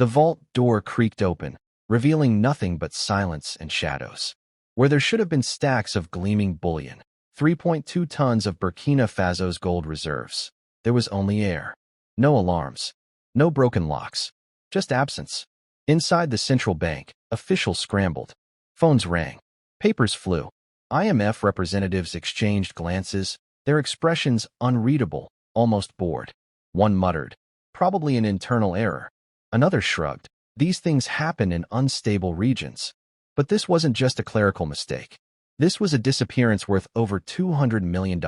The vault door creaked open, revealing nothing but silence and shadows. Where there should have been stacks of gleaming bullion, 3.2 tons of Burkina Faso's gold reserves, there was only air. No alarms. No broken locks. Just absence. Inside the central bank, officials scrambled. Phones rang. Papers flew. IMF representatives exchanged glances, their expressions unreadable, almost bored. One muttered, "Probably an internal error." Another shrugged. These things happen in unstable regions. But this wasn't just a clerical mistake. This was a disappearance worth over $200 million.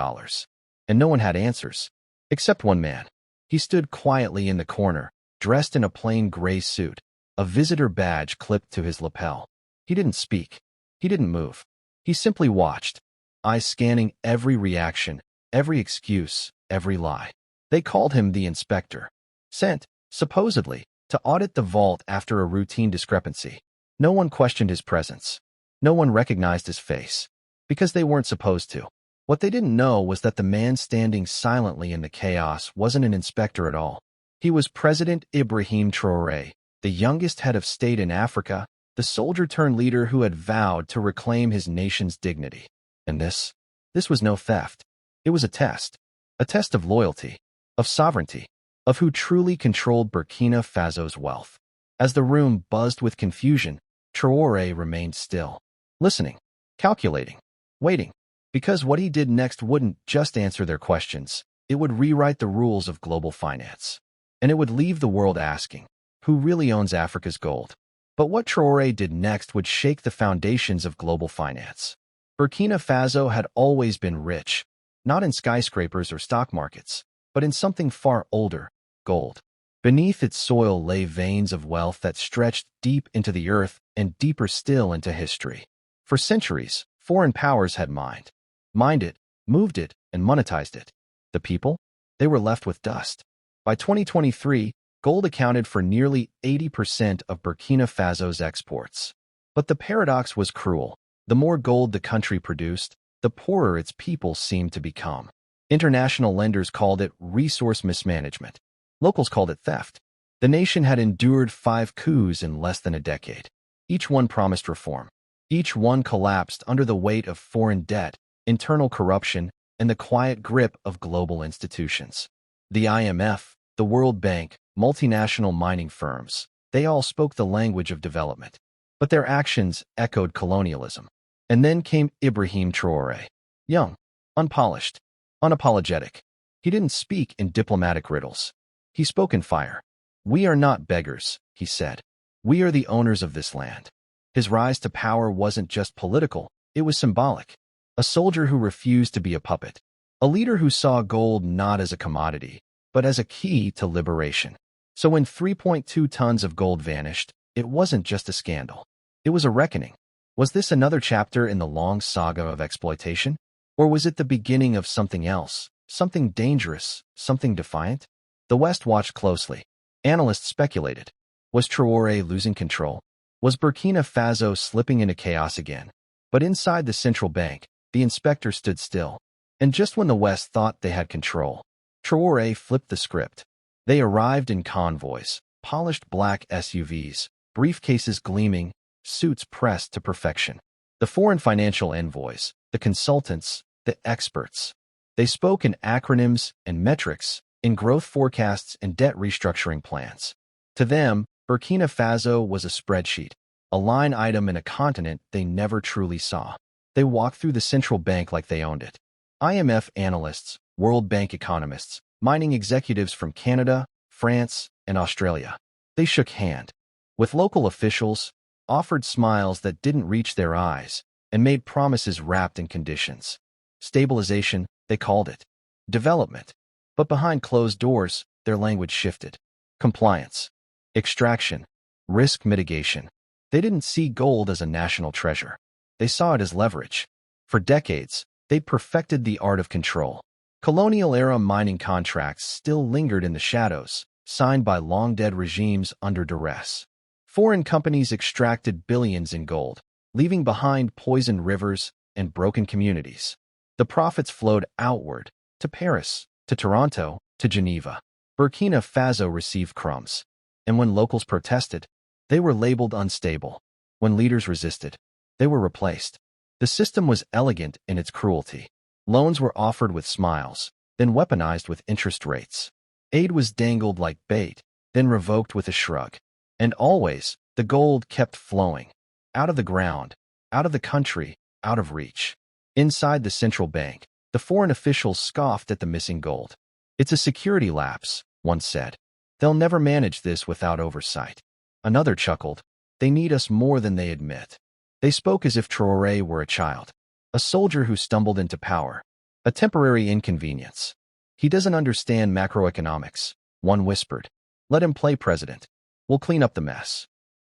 And no one had answers. Except one man. He stood quietly in the corner, dressed in a plain gray suit, a visitor badge clipped to his lapel. He didn't speak. He didn't move. He simply watched, eyes scanning every reaction, every excuse, every lie. They called him the inspector. Sent, supposedly, to audit the vault after a routine discrepancy. No one questioned his presence. No one recognized his face. Because they weren't supposed to. What they didn't know was that the man standing silently in the chaos wasn't an inspector at all. He was President Ibrahim Traoré, the youngest head of state in Africa, the soldier-turned-leader who had vowed to reclaim his nation's dignity. And this was no theft. It was a test of loyalty, of sovereignty, of who truly controlled Burkina Faso's wealth. As the room buzzed with confusion, Traoré remained still, listening, calculating, waiting, because what he did next wouldn't just answer their questions, it would rewrite the rules of global finance. And it would leave the world asking, who really owns Africa's gold? But what Traoré did next would shake the foundations of global finance. Burkina Faso had always been rich, not in skyscrapers or stock markets, but in something far older, gold. Beneath its soil lay veins of wealth that stretched deep into the earth and deeper still into history. For centuries, foreign powers had mined it, moved it, and monetized it. The people? They were left with dust. By 2023, gold accounted for nearly 80% of Burkina Faso's exports. But the paradox was cruel. The more gold the country produced, the poorer its people seemed to become. International lenders called it resource mismanagement. Locals called it theft. The nation had endured 5 coups in less than a decade. Each one promised reform. Each one collapsed under the weight of foreign debt, internal corruption, and the quiet grip of global institutions. The IMF, the World Bank, multinational mining firms, they all spoke the language of development. But their actions echoed colonialism. And then came Ibrahim Traoré. Young, unpolished, unapologetic. He didn't speak in diplomatic riddles. He spoke in fire. "We are not beggars," he said. "We are the owners of this land." His rise to power wasn't just political, it was symbolic. A soldier who refused to be a puppet. A leader who saw gold not as a commodity, but as a key to liberation. So when 3.2 tons of gold vanished, it wasn't just a scandal. It was a reckoning. Was this another chapter in the long saga of exploitation? Or was it the beginning of something else, something dangerous, something defiant? The West watched closely. Analysts speculated. Was Traoré losing control? Was Burkina Faso slipping into chaos again? But inside the central bank, the inspector stood still. And just when the West thought they had control, Traoré flipped the script. They arrived in convoys, polished black SUVs, briefcases gleaming, suits pressed to perfection. The foreign financial envoys, the consultants, the experts. They spoke in acronyms and metrics, in growth forecasts and debt restructuring plans. To them, Burkina Faso was a spreadsheet, a line item in a continent they never truly saw. They walked through the central bank like they owned it. IMF analysts, World Bank economists, mining executives from Canada, France, and Australia. They shook hand with local officials, offered smiles that didn't reach their eyes, and made promises wrapped in conditions. Stabilization, they called it. Development. But behind closed doors, their language shifted. Compliance. Extraction. Risk mitigation. They didn't see gold as a national treasure. They saw it as leverage. For decades, they'd perfected the art of control. Colonial-era mining contracts still lingered in the shadows, signed by long-dead regimes under duress. Foreign companies extracted billions in gold, leaving behind poisoned rivers and broken communities. The profits flowed outward, to Paris, to Toronto, to Geneva. Burkina Faso received crumbs. And when locals protested, they were labeled unstable. When leaders resisted, they were replaced. The system was elegant in its cruelty. Loans were offered with smiles, then weaponized with interest rates. Aid was dangled like bait, then revoked with a shrug. And always, the gold kept flowing. Out of the ground, out of the country, out of reach. Inside the central bank, the foreign officials scoffed at the missing gold. "It's a security lapse," one said. "They'll never manage this without oversight." Another chuckled. "They need us more than they admit." They spoke as if Traoré were a child, a soldier who stumbled into power, a temporary inconvenience. "He doesn't understand macroeconomics," one whispered. "Let him play president. We'll clean up the mess."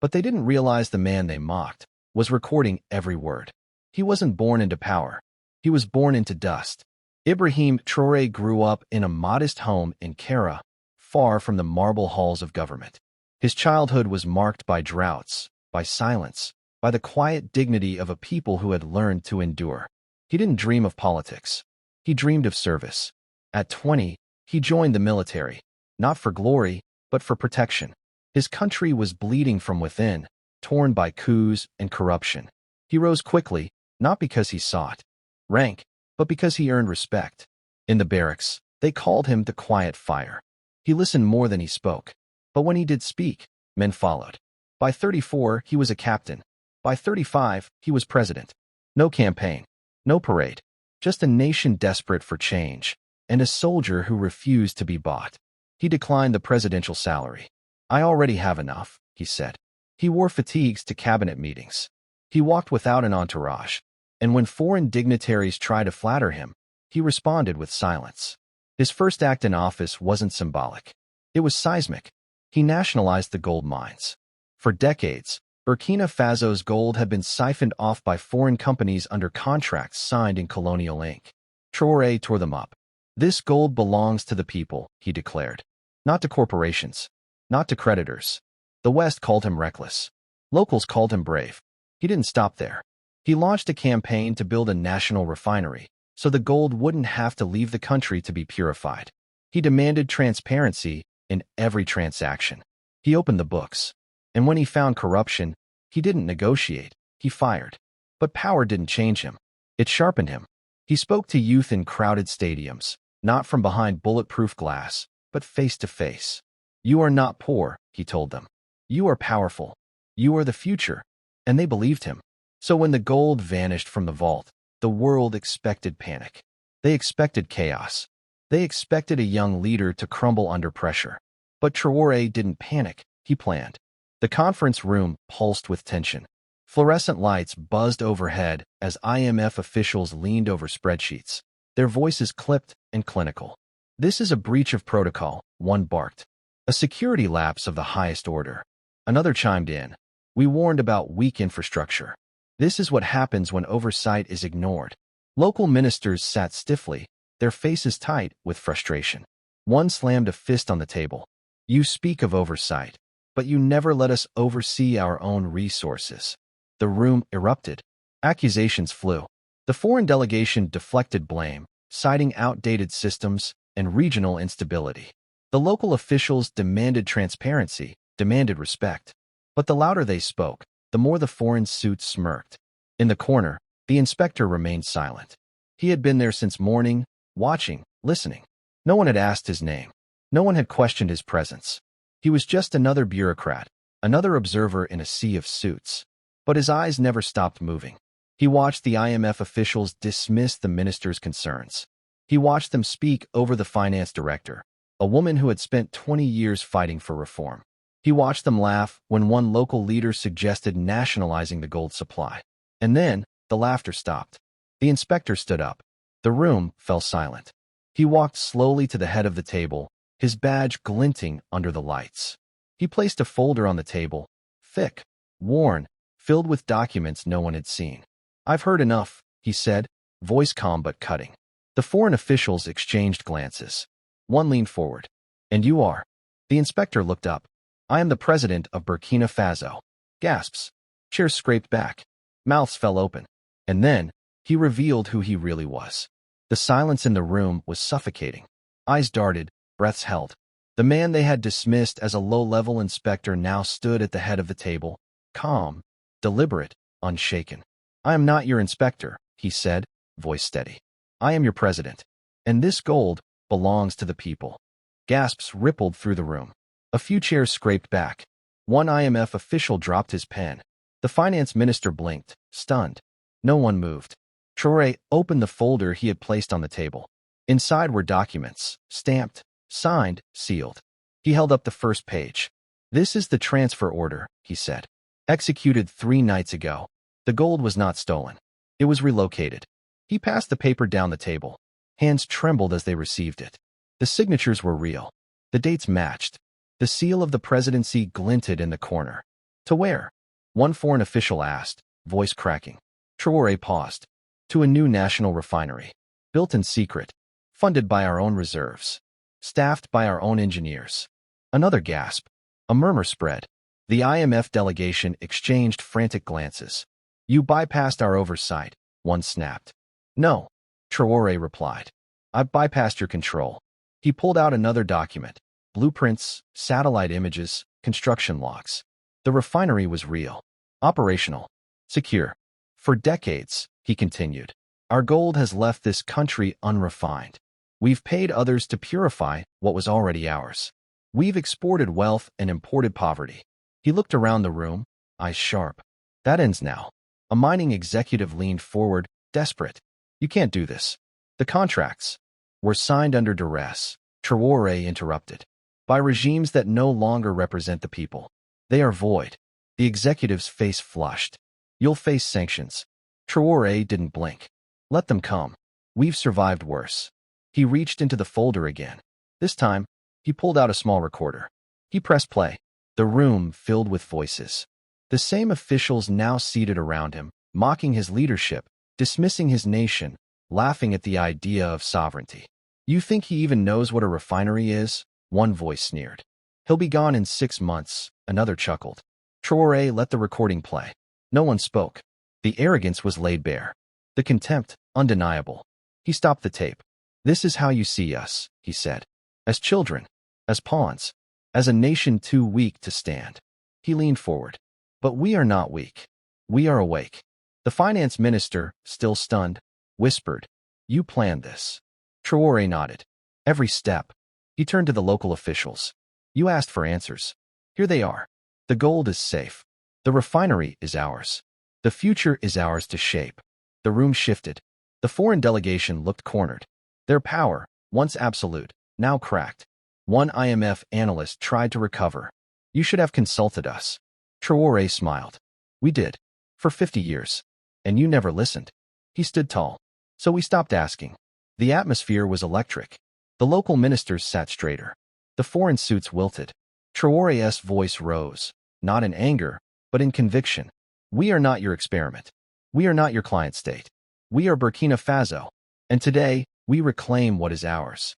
But they didn't realize the man they mocked was recording every word. He wasn't born into power. He was born into dust. Ibrahim Traoré grew up in a modest home in Kara, far from the marble halls of government. His childhood was marked by droughts, by silence, by the quiet dignity of a people who had learned to endure. He didn't dream of politics. He dreamed of service. At 20, he joined the military, not for glory, but for protection. His country was bleeding from within, torn by coups and corruption. He rose quickly, not because he sought rank, but because he earned respect. In the barracks, they called him the quiet fire. He listened more than he spoke. But when he did speak, men followed. By 34, he was a captain. By 35, he was president. No campaign, no parade, just a nation desperate for change, and a soldier who refused to be bought. He declined the presidential salary. "I already have enough," he said. He wore fatigues to cabinet meetings. He walked without an entourage, and when foreign dignitaries tried to flatter him, he responded with silence. His first act in office wasn't symbolic. It was seismic. He nationalized the gold mines. For decades, Burkina Faso's gold had been siphoned off by foreign companies under contracts signed in colonial ink. Traoré tore them up. "This gold belongs to the people," he declared. "Not to corporations. Not to creditors." The West called him reckless. Locals called him brave. He didn't stop there. He launched a campaign to build a national refinery, so the gold wouldn't have to leave the country to be purified. He demanded transparency in every transaction. He opened the books. And when he found corruption, he didn't negotiate, he fired. But power didn't change him. It sharpened him. He spoke to youth in crowded stadiums, not from behind bulletproof glass, but face to face. "You are not poor," he told them. "You are powerful. You are the future." And they believed him. So when the gold vanished from the vault, the world expected panic. They expected chaos. They expected a young leader to crumble under pressure. But Traoré didn't panic, he planned. The conference room pulsed with tension. Fluorescent lights buzzed overhead as IMF officials leaned over spreadsheets, their voices clipped and clinical. "This is a breach of protocol," one barked. "A security lapse of the highest order." Another chimed in. "We warned about weak infrastructure. This is what happens when oversight is ignored." Local ministers sat stiffly, their faces tight with frustration. One slammed a fist on the table. "You speak of oversight, but you never let us oversee our own resources." The room erupted. Accusations flew. The foreign delegation deflected blame, citing outdated systems and regional instability. The local officials demanded transparency, demanded respect. But the louder they spoke, the more the foreign suits smirked. In the corner, the inspector remained silent. He had been there since morning, watching, listening. No one had asked his name. No one had questioned his presence. He was just another bureaucrat, another observer in a sea of suits. But his eyes never stopped moving. He watched the IMF officials dismiss the minister's concerns. He watched them speak over the finance director, a woman who had spent 20 years fighting for reform. He watched them laugh when one local leader suggested nationalizing the gold supply. And then, the laughter stopped. The inspector stood up. The room fell silent. He walked slowly to the head of the table, his badge glinting under the lights. He placed a folder on the table, thick, worn, filled with documents no one had seen. "I've heard enough," he said, voice calm but cutting. The foreign officials exchanged glances. One leaned forward. "And you are?" The inspector looked up. "I am the president of Burkina Faso." Gasps. Chairs scraped back. Mouths fell open. And then, he revealed who he really was. The silence in the room was suffocating. Eyes darted, breaths held. The man they had dismissed as a low-level inspector now stood at the head of the table, calm, deliberate, unshaken. "I am not your inspector," he said, voice steady. "I am your president. And this gold belongs to the people." Gasps rippled through the room. A few chairs scraped back. One IMF official dropped his pen. The finance minister blinked, stunned. No one moved. Traoré opened the folder he had placed on the table. Inside were documents, stamped, signed, sealed. He held up the first page. "This is the transfer order," he said. "Executed 3 nights ago. The gold was not stolen. It was relocated." He passed the paper down the table. Hands trembled as they received it. The signatures were real. The dates matched. The seal of the presidency glinted in the corner. "To where?" one foreign official asked, voice cracking. Traoré paused. "To a new national refinery. Built in secret. Funded by our own reserves. Staffed by our own engineers." Another gasp. A murmur spread. The IMF delegation exchanged frantic glances. "You bypassed our oversight," one snapped. "No," Traoré replied. "I bypassed your control." He pulled out another document. Blueprints, satellite images, construction logs. The refinery was real. Operational. Secure. "For decades," he continued, "our gold has left this country unrefined. We've paid others to purify what was already ours. We've exported wealth and imported poverty." He looked around the room, eyes sharp. "That ends now." A mining executive leaned forward, desperate. "You can't do this. The contracts were signed under duress," Traoré interrupted, "by regimes that no longer represent the people. They are void." The executive's face flushed. "You'll face sanctions." Traoré didn't blink. "Let them come. We've survived worse." He reached into the folder again. This time, he pulled out a small recorder. He pressed play. The room filled with voices. The same officials now seated around him, mocking his leadership, dismissing his nation, laughing at the idea of sovereignty. "You think he even knows what a refinery is?" one voice sneered. "He'll be gone in 6 months," another chuckled. Traoré let the recording play. No one spoke. The arrogance was laid bare. The contempt, undeniable. He stopped the tape. "This is how you see us," he said. "As children. As pawns. As a nation too weak to stand." He leaned forward. "But we are not weak. We are awake." The finance minister, still stunned, whispered, "You planned this." Traoré nodded. "Every step." He turned to the local officials. "You asked for answers. Here they are. The gold is safe. The refinery is ours. The future is ours to shape." The room shifted. The foreign delegation looked cornered. Their power, once absolute, now cracked. One IMF analyst tried to recover. "You should have consulted us." Traoré smiled. "We did. For 50 years. And you never listened." He stood tall. "So we stopped asking." The atmosphere was electric. The local ministers sat straighter. The foreign suits wilted. Traoré's voice rose, not in anger, but in conviction. "We are not your experiment. We are not your client state. We are Burkina Faso. And today, we reclaim what is ours."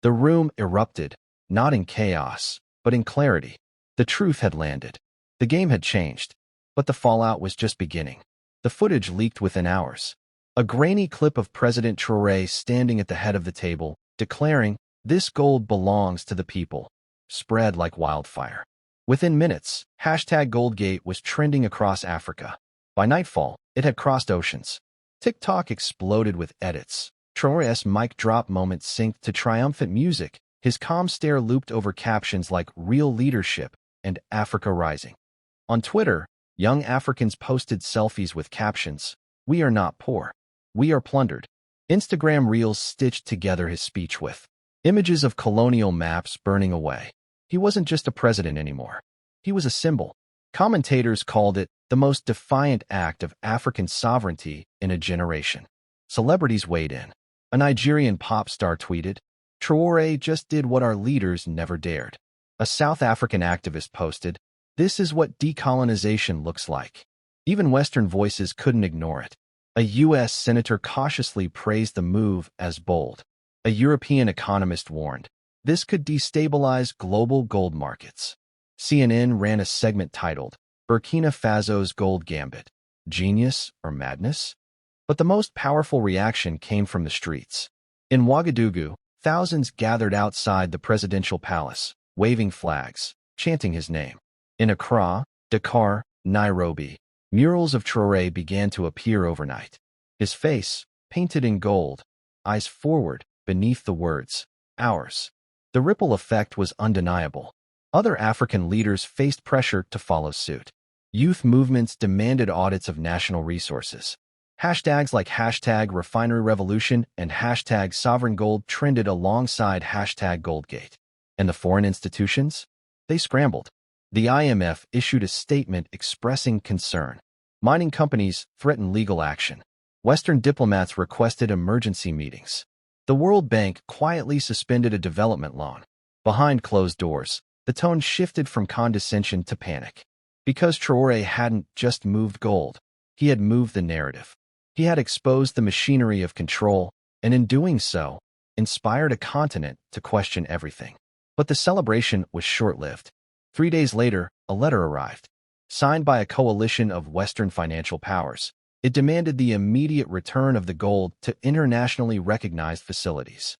The room erupted, not in chaos, but in clarity. The truth had landed. The game had changed. But the fallout was just beginning. The footage leaked within hours. A grainy clip of President Traoré standing at the head of the table, declaring, "This gold belongs to the people," spread like wildfire. Within minutes, #Goldgate was trending across Africa. By nightfall, it had crossed oceans. TikTok exploded with edits. Traoré's mic drop moment synced to triumphant music. His calm stare looped over captions like "Real Leadership" and "Africa Rising." On Twitter, young Africans posted selfies with captions, "We are not poor. We are plundered." Instagram Reels stitched together his speech with images of colonial maps burning away. He wasn't just a president anymore. He was a symbol. Commentators called it the most defiant act of African sovereignty in a generation. Celebrities weighed in. A Nigerian pop star tweeted, "Traoré just did what our leaders never dared." A South African activist posted, "This is what decolonization looks like." Even Western voices couldn't ignore it. A U.S. senator cautiously praised the move as bold. A European economist warned, this could destabilize global gold markets. CNN ran a segment titled, "Burkina Faso's Gold Gambit, Genius or Madness?" But the most powerful reaction came from the streets. In Ouagadougou, thousands gathered outside the presidential palace, waving flags, chanting his name. In Accra, Dakar, Nairobi, murals of Traoré began to appear overnight. His face, painted in gold, eyes forward, beneath the words, "Ours." The ripple effect was undeniable. Other African leaders faced pressure to follow suit. Youth movements demanded audits of national resources. Hashtags like #RefineryRevolution and #SovereignGold trended alongside #GoldGate. And the foreign institutions? They scrambled. The IMF issued a statement expressing concern. Mining companies threatened legal action. Western diplomats requested emergency meetings. The World Bank quietly suspended a development loan. Behind closed doors, the tone shifted from condescension to panic. Because Traoré hadn't just moved gold, he had moved the narrative. He had exposed the machinery of control, and in doing so, inspired a continent to question everything. But the celebration was short-lived. 3 days later, a letter arrived. Signed by a coalition of Western financial powers, it demanded the immediate return of the gold to internationally recognized facilities.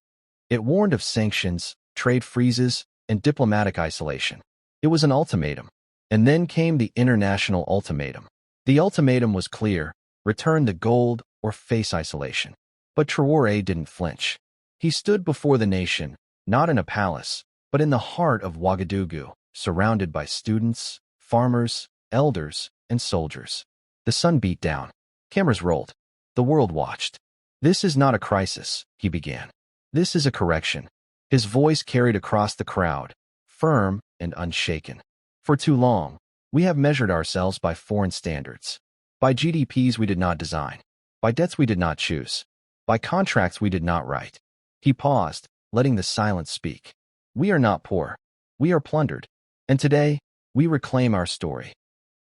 It warned of sanctions, trade freezes, and diplomatic isolation. It was an ultimatum. And then came the international ultimatum. The ultimatum was clear: return the gold or face isolation. But Traoré didn't flinch. He stood before the nation, not in a palace, but in the heart of Ouagadougou, surrounded by students, farmers, elders, and soldiers. The sun beat down. Cameras rolled. The world watched. "This is not a crisis," he began. "This is a correction." His voice carried across the crowd, firm and unshaken. "For too long, we have measured ourselves by foreign standards. By GDPs we did not design. By debts we did not choose. By contracts we did not write." He paused, letting the silence speak. "We are not poor. We are plundered. And today, we reclaim our story."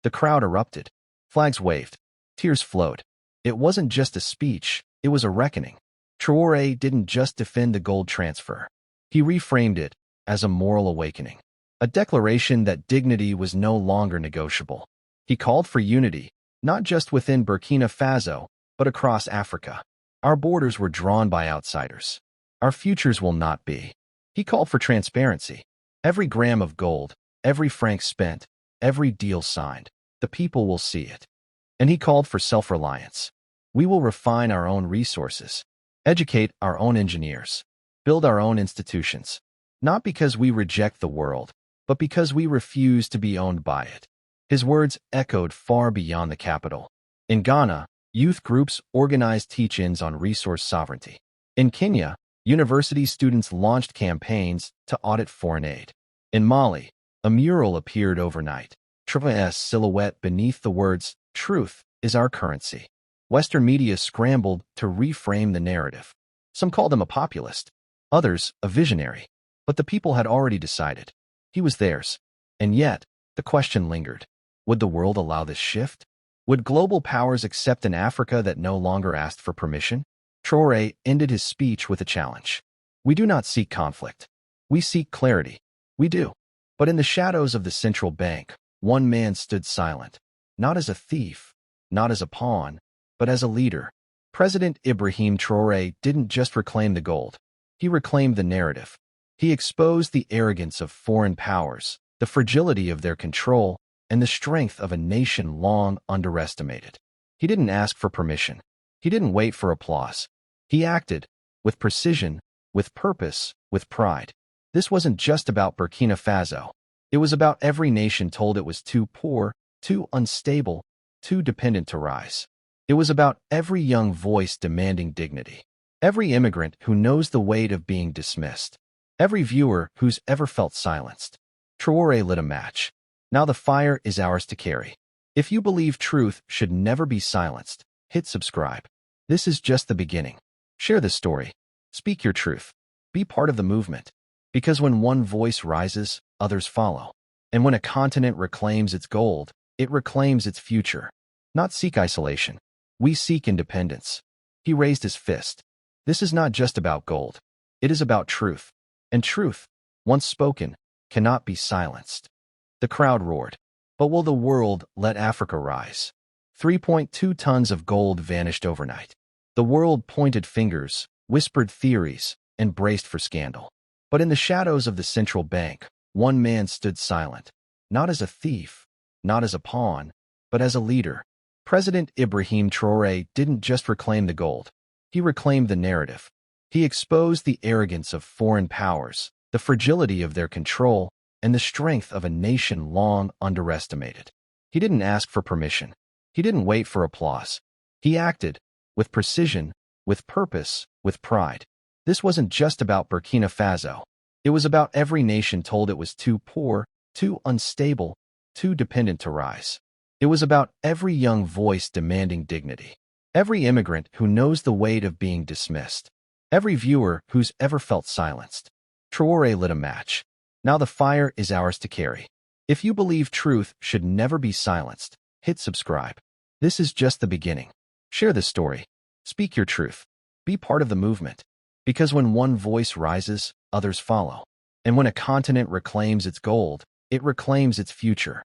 The crowd erupted. Flags waved. Tears flowed. It wasn't just a speech, it was a reckoning. Traoré didn't just defend the gold transfer. He reframed it as a moral awakening. A declaration that dignity was no longer negotiable. He called for unity, not just within Burkina Faso, but across Africa. Our borders were drawn by outsiders. Our futures will not be. He called for transparency. Every gram of gold, every franc spent, every deal signed, the people will see it. And he called for self-reliance. We will refine our own resources, educate our own engineers, build our own institutions, not because we reject the world, but because we refuse to be owned by it. His words echoed far beyond the capital. In Ghana, youth groups organized teach-ins on resource sovereignty. In Kenya, university students launched campaigns to audit foreign aid. In Mali, a mural appeared overnight, Traoré's silhouette beneath the words, "Truth is our currency." Western media scrambled to reframe the narrative. Some called him a populist, others a visionary. But the people had already decided. He was theirs. And yet, the question lingered. Would the world allow this shift? Would global powers accept an Africa that no longer asked for permission? Traoré ended his speech with a challenge. "We do not seek conflict. We seek clarity." We do. But in the shadows of the central bank, one man stood silent. Not as a thief, not as a pawn, but as a leader. President Ibrahim Traoré didn't just reclaim the gold. He reclaimed the narrative. He exposed the arrogance of foreign powers, the fragility of their control, and the strength of a nation long underestimated. He didn't ask for permission. He didn't wait for applause. He acted, with precision, with purpose, with pride. This wasn't just about Burkina Faso. It was about every nation told it was too poor, too unstable, too dependent to rise. It was about every young voice demanding dignity. Every immigrant who knows the weight of being dismissed. Every viewer who's ever felt silenced. Traoré lit a match. Now the fire is ours to carry. If you believe truth should never be silenced, hit subscribe. This is just the beginning. Share this story. Speak your truth. Be part of the movement. Because when one voice rises, others follow. And when a continent reclaims its gold, it reclaims its future. Not seek isolation. We seek independence. He raised his fist. This is not just about gold. It is about truth. And truth, once spoken, cannot be silenced. The crowd roared. But will the world let Africa rise? 3.2 tons of gold vanished overnight. The world pointed fingers, whispered theories, and braced for scandal. But in the shadows of the central bank, one man stood silent, not as a thief, not as a pawn, but as a leader. President Ibrahim Traoré didn't just reclaim the gold. He reclaimed the narrative. He exposed the arrogance of foreign powers, the fragility of their control, and the strength of a nation long underestimated. He didn't ask for permission. He didn't wait for applause. He acted with precision, with purpose, with pride. This wasn't just about Burkina Faso. It was about every nation told it was too poor, too unstable, too dependent to rise. It was about every young voice demanding dignity, every immigrant who knows the weight of being dismissed, every viewer who's ever felt silenced. Traoré lit a match. Now the fire is ours to carry. If you believe truth should never be silenced, hit subscribe. This is just the beginning. Share this story. Speak your truth. Be part of the movement. Because when one voice rises, others follow. And when a continent reclaims its gold, it reclaims its future.